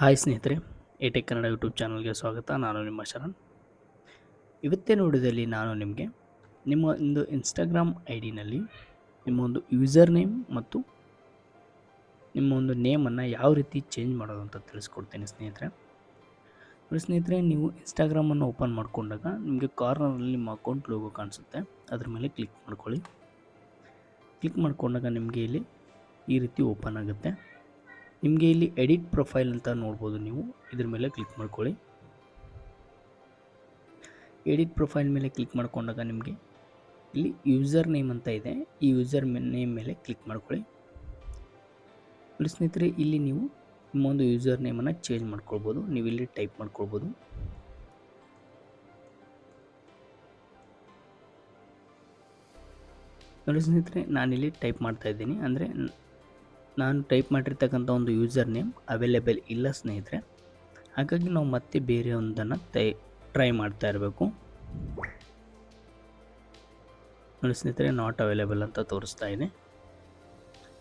Hi ಸ್ನೇಹಿತರೆ, ಎಟೆಕ್ Kannada YouTube ಚಾನಲ್ಗೆ ಸ್ವಾಗತ. ನಾನು ನಿಮ್ಮ ಶರಣ್. ಇವತ್ತಿನ ವಿಡಿಯೋದಲ್ಲಿ ನಾನು ನಿಮಗೆ ನಿಮ್ಮ ಒಂದು ಇನ್ಸ್ಟಾಗ್ರಾಮ್ ಐ ಡಿನಲ್ಲಿ ನಿಮ್ಮ ಒಂದು ಯೂಸರ್ ನೇಮ್ ಮತ್ತು ನಿಮ್ಮ ಒಂದು ನೇಮನ್ನು ಯಾವ ರೀತಿ ಚೇಂಜ್ ಮಾಡೋದು ಅಂತ ತಿಳಿಸ್ಕೊಡ್ತೀನಿ ಸ್ನೇಹಿತರೆ. ಸ್ನೇಹಿತರೆ, ನೀವು ಇನ್ಸ್ಟಾಗ್ರಾಮನ್ನು ಓಪನ್ ಮಾಡಿಕೊಂಡಾಗ ನಿಮಗೆ ಕಾರ್ನರಲ್ಲಿ ನಿಮ್ಮ ಅಕೌಂಟ್ ಲೋಗೋ ಕಾಣಿಸುತ್ತೆ. ಅದ್ರ ಮೇಲೆ ಕ್ಲಿಕ್ ಮಾಡ್ಕೊಳ್ಳಿ. ಕ್ಲಿಕ್ ಮಾಡಿಕೊಂಡಾಗ ನಿಮಗೆ ಇಲ್ಲಿ ಈ ರೀತಿ ಓಪನ್ ಆಗುತ್ತೆ. ನಿಮಗೆ ಇಲ್ಲಿ ಎಡಿಟ್ ಪ್ರೊಫೈಲ್ ಅಂತ ನೋಡ್ಬೋದು. ನೀವು ಇದ್ರ ಮೇಲೆ ಕ್ಲಿಕ್ ಮಾಡ್ಕೊಳ್ಳಿ. ಎಡಿಟ್ ಪ್ರೊಫೈಲ್ ಮೇಲೆ ಕ್ಲಿಕ್ ಮಾಡ್ಕೊಂಡಾಗ ನಿಮಗೆ ಇಲ್ಲಿ ಯೂಸರ್ ನೇಮ್ ಅಂತ ಇದೆ. ಈ ಯೂಸರ್ ನೇಮ್ ಮೇಲೆ ಕ್ಲಿಕ್ ಮಾಡ್ಕೊಳ್ಳಿ. ಸ್ನೇಹಿತರೆ, ಇಲ್ಲಿ ನೀವು ನಿಮ್ಮ ಒಂದು ಯೂಸರ್ ನೇಮನ್ನು ಚೇಂಜ್ ಮಾಡ್ಕೊಳ್ಬೋದು. ನೀವು ಇಲ್ಲಿ ಟೈಪ್ ಮಾಡ್ಕೊಳ್ಬೋದು. ನೋಡಿ ಸ್ನೇಹಿತರೆ, ನಾನಿಲ್ಲಿ ಟೈಪ್ ಮಾಡ್ತಾ ಇದ್ದೀನಿ. ಅಂದರೆ ನಾನು ಟೈಪ್ ಮಾಡಿರ್ತಕ್ಕಂಥ ಒಂದು ಯೂಸರ್ ನೇಮ್ ಅವೈಲೇಬಲ್ ಇಲ್ಲ ಸ್ನೇಹಿತರೆ. ಹಾಗಾಗಿ ನಾವು ಮತ್ತೆ ಬೇರೆ ಒಂದನ್ನು ಟ್ರೈ ಮಾಡ್ತಾ ಇರಬೇಕು. ನೋಡಿ ಸ್ನೇಹಿತರೆ, ನಾಟ್ ಅವೈಲೇಬಲ್ ಅಂತ ತೋರಿಸ್ತಾ ಇದೆ.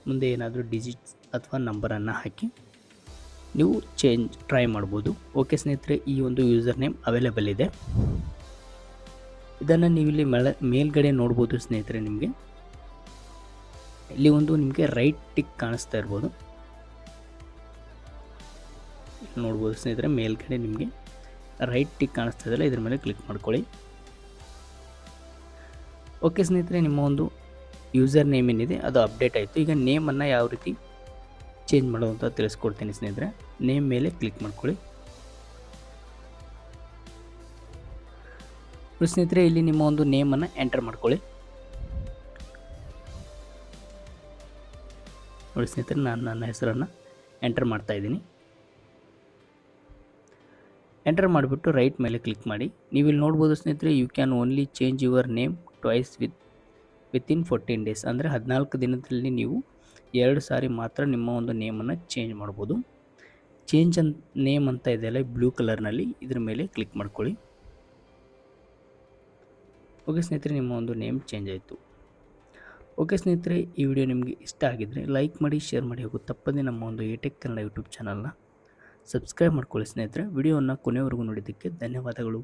ಮುಂದೆ ಏನಾದರೂ ಡಿಜಿಟ್ಸ್ ಅಥವಾ ನಂಬರನ್ನು ಹಾಕಿ ನೀವು ಟ್ರೈ ಮಾಡ್ಬೋದು. ಓಕೆ ಸ್ನೇಹಿತರೆ, ಈ ಒಂದು ಯೂಸರ್ ನೇಮ್ ಅವೈಲೇಬಲ್ ಇದೆ. ಇದನ್ನು ನೀವು ಇಲ್ಲಿ ಮೇಲ್ಗಡೆ ನೋಡ್ಬೋದು ಸ್ನೇಹಿತರೆ. ಇಲ್ಲಿ ಒಂದು ನಿಮಗೆ ರೈಟ್ ಟಿಕ್ ಕಾಣಿಸ್ತಾ ಇರ್ಬೋದು. ನೋಡ್ಬೋದು ಸ್ನೇಹಿತರೆ, ಮೇಲ್ಗಡೆ ನಿಮಗೆ ರೈಟ್ ಟಿಕ್ ಕಾಣಿಸ್ತಾ ಇದೆಯಲ್ಲ, ಇದ್ರ ಮೇಲೆ ಕ್ಲಿಕ್ ಮಾಡ್ಕೊಳ್ಳಿ. ಓಕೆ ಸ್ನೇಹಿತರೆ, ನಿಮ್ಮ ಒಂದು ಯೂಸರ್ ನೇಮ್ ಏನಿದೆ ಅದು ಅಪ್ಡೇಟ್ ಆಯಿತು. ಈಗ ನೇಮನ್ನು ಯಾವ ರೀತಿ ಚೇಂಜ್ ಮಾಡೋದು ಅಂತ ತಿಳಿಸ್ಕೊಡ್ತೀನಿ ಸ್ನೇಹಿತರೆ. ನೇಮ್ ಮೇಲೆ ಕ್ಲಿಕ್ ಮಾಡ್ಕೊಳ್ಳಿ. ಸ್ನೇಹಿತರೆ, ಇಲ್ಲಿ ನಿಮ್ಮ ಒಂದು ನೇಮನ್ನು ಎಂಟರ್ ಮಾಡ್ಕೊಳ್ಳಿ. ನೋಡಿ ಸ್ನೇಹಿತರೆ, ನಾನು ನನ್ನ ಹೆಸರನ್ನು ಎಂಟರ್ ಮಾಡ್ತಾ ಇದ್ದೀನಿ. ಎಂಟರ್ ಮಾಡಿಬಿಟ್ಟು ರೈಟ್ ಮೇಲೆ ಕ್ಲಿಕ್ ಮಾಡಿ. ನೀವು ಇಲ್ಲಿ ನೋಡ್ಬೋದು ಸ್ನೇಹಿತರೆ, you can only change your name twice within 14 days. ಅಂದರೆ 14 ದಿನದಲ್ಲಿ ನೀವು 2 ಸಾರಿ ಮಾತ್ರ ನಿಮ್ಮ ಒಂದು ನೇಮನ್ನು ಚೇಂಜ್ ಮಾಡ್ಬೋದು. ಚೇಂಜ್ ನೇಮ್ ಅಂತ ಇದೆಯಲ್ಲ ಬ್ಲೂ ಕಲರ್ನಲ್ಲಿ, ಇದ್ರ ಮೇಲೆ ಕ್ಲಿಕ್ ಮಾಡ್ಕೊಳ್ಳಿ. ಓಕೆ ಸ್ನೇಹಿತರೆ, ನಿಮ್ಮ ಒಂದು ನೇಮ್ ಚೇಂಜ್ ಆಯಿತು. ಓಕೆ ಸ್ನೇಹಿತರೆ, ಈ ವಿಡಿಯೋ ನಿಮಗೆ ಇಷ್ಟ ಆಗಿದ್ದರೆ ಲೈಕ್ ಮಾಡಿ, ಶೇರ್ ಮಾಡಿ, ಹಾಗೂ ತಪ್ಪದೇ ನಮ್ಮ ಒಂದು ಎಟೆಕ್ ಕನ್ನಡ ಯೂಟ್ಯೂಬ್ ಚಾನಲ್ನ ಸಬ್ಸ್ಕ್ರೈಬ್ ಮಾಡ್ಕೊಳ್ಳಿ ಸ್ನೇಹಿತರೆ. ವಿಡಿಯೋವನ್ನು ಕೊನೆವರೆಗೂ ನೋಡಿದ್ದಕ್ಕೆ ಧನ್ಯವಾದಗಳು.